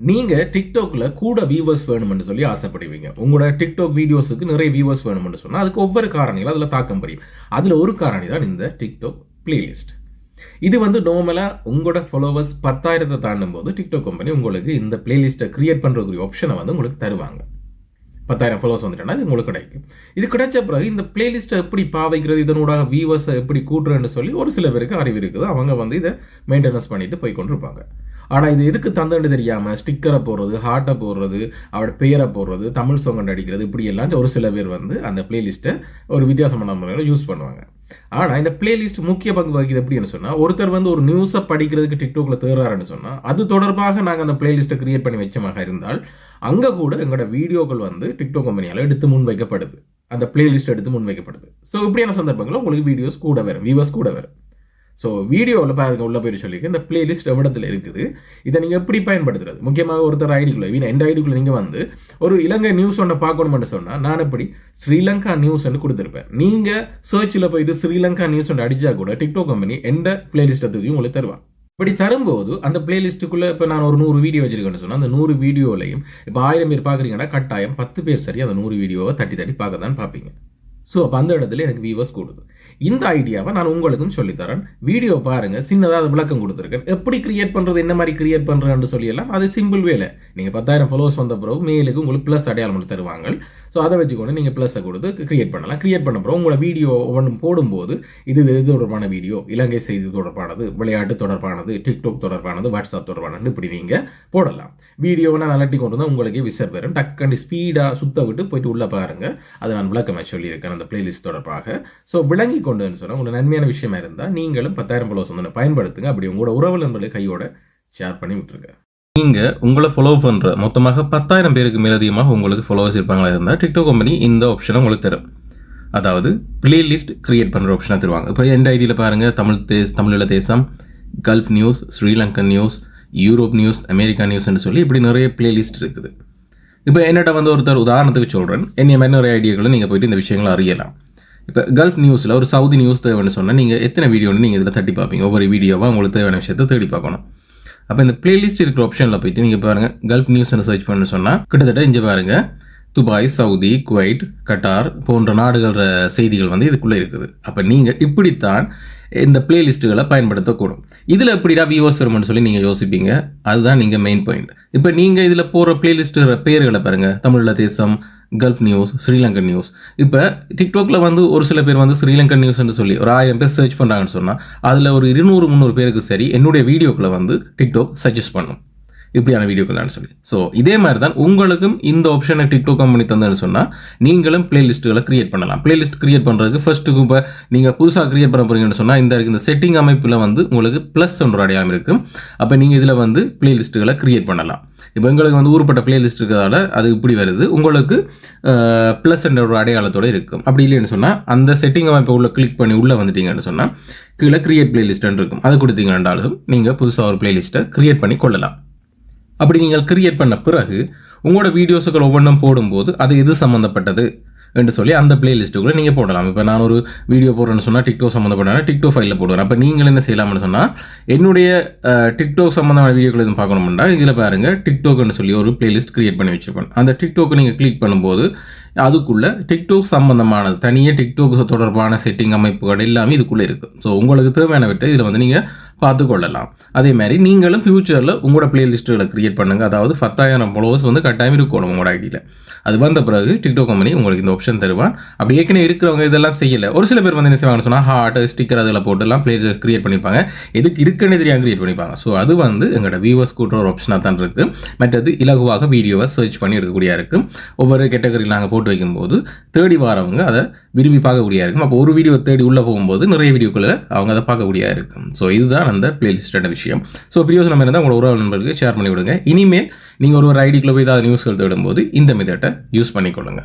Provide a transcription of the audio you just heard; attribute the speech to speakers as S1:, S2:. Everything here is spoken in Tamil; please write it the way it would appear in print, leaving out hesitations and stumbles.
S1: நீங்க டிக்டாக்ல கூட வியூவர்ஸ் வேணும்னு சொல்லி ஆசைப்படுவீங்க. உங்களோட டிக்டாக் வீடியோஸுக்கு நிறைய வியூவர்ஸ் வேணும்னு சொன்னா அதுக்கு ஒவ்வொரு காரணிகள் அதுல தாக்கம் புரியும். அதுல ஒரு காரணி தான் இந்த டிக்டாக் பிளேலிஸ்ட். இது நார்மலா உங்களோட ஃபாலோவர்ஸ் 10,000 தாண்டும் போது டிக்டாக் கம்பெனி உங்களுக்கு இந்த பிளேலிஸ்ட்டை கிரியேட் பண்றதுக்குரிய ஆப்ஷனை உங்களுக்கு தருவாங்க. 10,000 ஃபாலோவர்ஸ் வந்துட்டா இது உங்களுக்கு கிடைக்கும். இது கிடைச்ச பிறகு இந்த பிளேலிஸ்ட்டை எப்படி பாவிக்கிறது, இதனோட வியூவர்ஸை எப்படி கூட்டுறேன்னு சொல்லி ஒரு சில பேருக்கு அறிவு இருக்குது. அவங்க இதை மெயின்டெனன்ஸ் பண்ணிட்டு போய் கொண்டிருப்பாங்க. ஆனால் இது எதுக்கு தந்துன்னு தெரியாமல் ஸ்டிக்கரை போடுறது, ஹார்ட்டை போடுறது, அவரோட பெயரை போடுறது, தமிழ் சாங் அடிக்கிறது, இப்படி எல்லாம் ஒரு சில பேர் அந்த பிளேலிஸ்ட்டை ஒரு வித்தியாசமான முறையில் யூஸ் பண்ணுவாங்க. ஆனால் இந்த பிளேலிஸ்ட் முக்கிய பங்கு வகிக்குது எப்படின்னு சொன்னால், ஒருத்தர் ஒரு நியூஸை படிக்கிறதுக்கு டிக்டாக்ல தேடுறாருன்னு சொன்னால் அது தொடர்பாக நாங்கள் அந்த பிளேலிஸ்ட்டை கிரியேட் பண்ணி வச்சமாக இருந்தால் அங்கே கூட எங்களோட வீடியோக்கள் டிக்டாக் கம்பெனியால் எடுத்து முன்வைக்கப்படுது, அந்த பிளேலிஸ்ட் எடுத்து முன்வைக்கப்படுது. ஸோ இப்படியான சந்தர்ப்பங்களில் உங்களுக்கு வீடியோஸ் கூட வரும், வியூவர்ஸ் கூட வரும். ஸோ வீடியோவில் பாருங்க உள்ள போய் சொல்லிக்க இந்த பிளேலிஸ்ட் எவ்விடத்தில் இருக்குது, இதை நீங்கள் எப்படி பயன்படுத்துறது. முக்கியமாக ஒருத்தர் ஐடிக்குள்ள எந்த ஐடிக்குள்ள நீங்கள் ஒரு இலங்கை நியூஸ் ஒன்றை பார்க்கணும்னு சொன்னால் நான் எப்படி ஸ்ரீலங்கா நியூஸ் கொடுத்துருப்பேன். நீங்கள் சர்ச்சில் போயிட்டு ஸ்ரீலங்கா நியூஸ் அடிச்சா கூட டிக்டாக் கம்பெனி எந்த பிளேலிஸ்ட்டை தூக்கி உங்களுக்கு தருவான். இப்படி தரும்போது அந்த பிளேலிஸ்ட்டுக்குள்ளே இப்போ நான் ஒரு 100 வீடியோ வச்சிருக்கேன்னு சொன்னால் அந்த 100 வீடியோலையும் இப்போ 1000 பேர் பார்க்குறீங்கன்னா கட்டாயம் 10 பேர் சரி அந்த 100 வீடியோவை தட்டி பார்க்க தான் பார்ப்பீங்க. ஸோ அப்போ அந்த இடத்துல எனக்கு வியூவர்ஸ் கூடுது. இந்த ஐடியாவை நான் உங்களுக்கும் சொல்லித்தரேன். வீடியோ பாருங்க, சின்னதாக அது விளக்கம் கொடுத்துருக்கேன். எப்படி கிரியேட் பண்ணுறது, என்ன மாதிரி கிரியேட் பண்ணுறேன்னு சொல்லியெல்லாம் அது சிம்பிள் வேலை. நீங்கள் 10,000 ஃபாலோவர்ஸ் வந்த பிறகு மேலுக்கு உங்களுக்கு ப்ளஸ் அடையாளம் தருவாங்க. ஸோ அதை வச்சுக்கொண்டு நீங்கள் ப்ளஸ்ஸை கொடுத்து கிரியேட் பண்ணலாம். கிரியேட் பண்ண பிறகு உங்களோட வீடியோ ஒன்று போடும்போது இது தொடர்பான வீடியோ, இலங்கை செய்தி தொடர்பானது, விளையாட்டு தொடர்பானது, டிக்டாக் தொடர்பானது, வாட்ஸ்அப் தொடர்பானது, இப்படி நீங்கள் போடலாம். வீடியோவை நான் அலட்டி கொண்டு வந்தால் உங்களுக்கே விசர் வரும். டக்குன்னு ஸ்பீடாக சுத்த விட்டு போயிட்டு உள்ளே பாருங்கள். அதை நான் விளக்கமாக சொல்லியிருக்கேன் அந்த பிளேலிஸ்ட் தொடர்பாக. ஸோ விளங்கி கொண்டுன்னு சொன்னால் உங்களுக்கு நன்மையான விஷயமா இருந்தால் நீங்களும் 10,000 ஃபாலோவர்ஸ் பயன்படுத்துங்க. அப்படி உங்களோட உறவு நண்பர்களை கையோட ஷேர் பண்ணி விட்டுருங்க. நீங்கள் உங்களை ஃபாலோ பண்ணுற மொத்தமாக 10,000 பேருக்கு மேலதிகமாக உங்களுக்கு ஃபாலோவர்ஸ் இருப்பாங்களா இருந்தால் டிக்டாக் கம்பெனி இந்த ஆப்ஷனை உங்களுக்கு தரும். அதாவது பிளேலிஸ்ட் கிரியேட் பண்ணுற ஆப்ஷனை தருவாங்க. இப்போ எந்த ஐடியில் பாருங்கள், தமிழீழ தேசம், Gulf News, Sri Lankan news, Europe news, America நியூஸ்ன்னு சொல்லி இப்படி நிறைய பிளேலிஸ்ட் இருக்குது. இப்போ என்னட்ட ஒருத்தர் உதாரணத்துக்கு சொல்கிறேன், என்னைய மாதிரி நிறைய ஐடியாக்களை நீங்கள் போய்ட்டு இந்த விஷயங்களை அறியலாம். இப்போ கல்ஃப் நியூஸில் ஒரு சவுதி நியூஸ் தேவைன்னு சொன்னால் நீங்கள் எத்தனை வீடியோன்னு நீங்கள் இதில் தட்டி பார்ப்பீங்க. ஒவ்வொரு வீடியோவாக உங்களுக்கு தேவையான விஷயத்தை தேடி பார்க்கணும். அப்போ இந்த பிளேலிஸ்ட் இருக்கிற ஆப்ஷனில் போயிட்டு நீங்கள் பாருங்கள், கல்ஃப் நியூஸ்னு சர்ச் பண்ணு சொன்னால் கிட்டத்தட்ட இங்கே பாருங்கள் துபாய், சவுதி, குவைட், கட்டார் போன்ற நாடுகள செய்திகள் இதுக்குள்ளே இருக்குது. அப்போ நீங்கள் இப்படித்தான் இந்த பிளேலிஸ்ட்டுகளை பயன்படுத்தக்கூடும். இதில் எப்படிடா வியூவர்ஸ் வரும்னு சொல்லி நீங்கள் யோசிப்பீங்க. அதுதான் நீங்கள் மெயின் பாயிண்ட். இப்போ நீங்கள் இதில் போகிற பிளேலிஸ்ட்டு பேர்களை பாருங்கள், தமிழீழ தேசம், கல்ஃப் நியூஸ், ஸ்ரீலங்கன் நியூஸ். இப்போ டிக்டாக்ல ஒரு சில பேர் ஸ்ரீலங்கன் நியூஸ்ன்னு சொல்லி ஒரு 1000 பேர் சர்ச் பண்ணுறாங்கன்னு சொன்னால் அதில் ஒரு 200-300 பேருக்கு சரி என்னுடைய வீடியோக்களை டிக்டாக் சஜஸ்ட் பண்ணும் இப்படியான வீடியோக்கள்னு சொல்லி. ஸோ இதே மாதிரி தான் உங்களுக்கும் இந்த ஆப்ஷனை டிக்டாக் கம்பெனி தந்தேன்னு சொன்னால் நீங்களும் பிளேலிஸ்ட்டுகளை கிரியேட் பண்ணலாம். பிளேலிஸ்ட் கிரியேட் பண்ணுறதுக்கு ஃபர்ஸ்ட்டுக்கு இப்போ நீங்கள் புதுசாக கிரியேட் பண்ண போகிறீங்கன்னு சொன்னால் இந்த செட்டிங் அமைப்பில் உங்களுக்கு ப்ளஸ் ஒன்று அடையாளம் இருக்கும். அப்போ நீங்கள் இதில் பிளேலிஸ்ட்டுகளை கிரியேட் பண்ணலாம். இப்போ எங்களுக்கு ஊருப்பட்ட பிளேலிஸ்ட் இருக்கிறதால அது இப்படி வருது. உங்களுக்கு ப்ளஸ் என்ற ஒரு அடையாளத்தோடு இருக்கும். அப்படி இல்லைன்னு சொன்னால் அந்த செட்டிங் அமைப்பை உள்ள கிளிக் பண்ணி உள்ளே வந்துட்டீங்கன்னு சொன்னால் கீழே கிரியேட் பிளேலிஸ்ட்டுன்னு இருக்கும். அதை கொடுத்தீங்கன்னாலும் நீங்கள் புதுசாக ஒரு பிளேலிஸ்ட்டை கிரியேட் பண்ணி கொள்ளலாம். அப்படி நீங்கள் கிரியேட் பண்ண பிறகு உங்களோட வீடியோஸுகள் ஒவ்வொன்றும் போடும்போது அது எது சம்மந்தப்பட்டது என்று சொல்லி அந்த பிளேலிஸ்ட்டுக்குள்ளே நீங்கள் போடலாம். இப்போ நான் ஒரு வீடியோ போடுறேன்னு சொன்னால் டிக்டாக் சம்மந்தப்பட்டனா டிக்டாக் ஃபைலில் போடுவேன். அப்போ நீங்கள் என்ன செய்யலாம்னு சொன்னால் என்னுடைய டிக்டாக் சம்மந்தமான வீடியோக்கள் எதுவும் பார்க்கணும்னா இதில் பாருங்கள் டிக்டாக்னு சொல்லி ஒரு பிளேலிஸ்ட் கிரியேட் பண்ணி வச்சுருப்பேன். அந்த டிக்டாக் நீங்கள் கிளிக் பண்ணும்போது அதுக்குள்ளே டிக்டாக் சம்மந்தமானது தனியாக டிக்டாக் தொடர்பான செட்டிங் அமைப்புகள் எல்லாமே இதுக்குள்ளே இருக்குது. ஸோ உங்களுக்கு தேவையான விட்டு இதில் நீங்கள் பார்த்து கொள்ளலாம். அதே மாதிரி நீங்களும் ஃபியூச்சரில் உங்களோட பிளேலிஸ்ட்டுகளை கிரியேட் பண்ணுங்கள். அதாவது 10,000 ஃபாலோவர்ஸ் கட்டாயம் இருக்கணும் உங்களோட ஐடியில். அது வந்த பிறகு டிக்டாக் கம்பெனி உங்களுக்கு இந்த ஆப்ஷன் தருவான். அப்படி ஏற்கனவே இருக்கிறவங்க இதெல்லாம் செய்யலை. ஒரு சில பேர் என்ன செய்வாங்கன்னு சொன்னால் ஹார்ட் ஸ்டிக்கர் அதில் போட்டுலாம் பிளேலிஸ்ட் கிரியேட் பண்ணிப்பாங்க. எதுக்கு இருக்குன்னு தெரியாமல் கிரியேட் பண்ணிப்பாங்க. ஸோ அது எங்களோட வியூவர்ஸ் கூட்டுற ஒரு ஆப்ஷனாக தான் இருக்குது. மற்றது இலகுவாக வீடியோவை சர்ச் பண்ணி எடுக்கக்கூடிய இருக்கும். ஒவ்வொரு கேட்டகரியில் நாங்கள் போட்டு வைக்கும்போது தேடி வரவங்க அதை விரும்பி பார்க்கக்கூடியா இருக்கும். அப்போ ஒரு வீடியோ தேடி உள்ளே போகும்போது நிறைய வீடியோக்களை அவங்க அதை பார்க்கக்கூடியா இருக்கும். ஸோ இதுதான் அந்த பிளேலிஸ்டான விஷயம். ஸோ வீடியோஸ் நம்ம இருந்தால் உங்களோட உறவு நண்பர்களுக்கு ஷேர் பண்ணி விடுங்க. இனிமேல் நீங்கள் ஒரு ஐடிக்குள்ளே போய் ஏதாவது நியூஸ்கள் தேடும்போது இந்த மெத்தடை யூஸ் பண்ணிக்கொள்ளுங்க.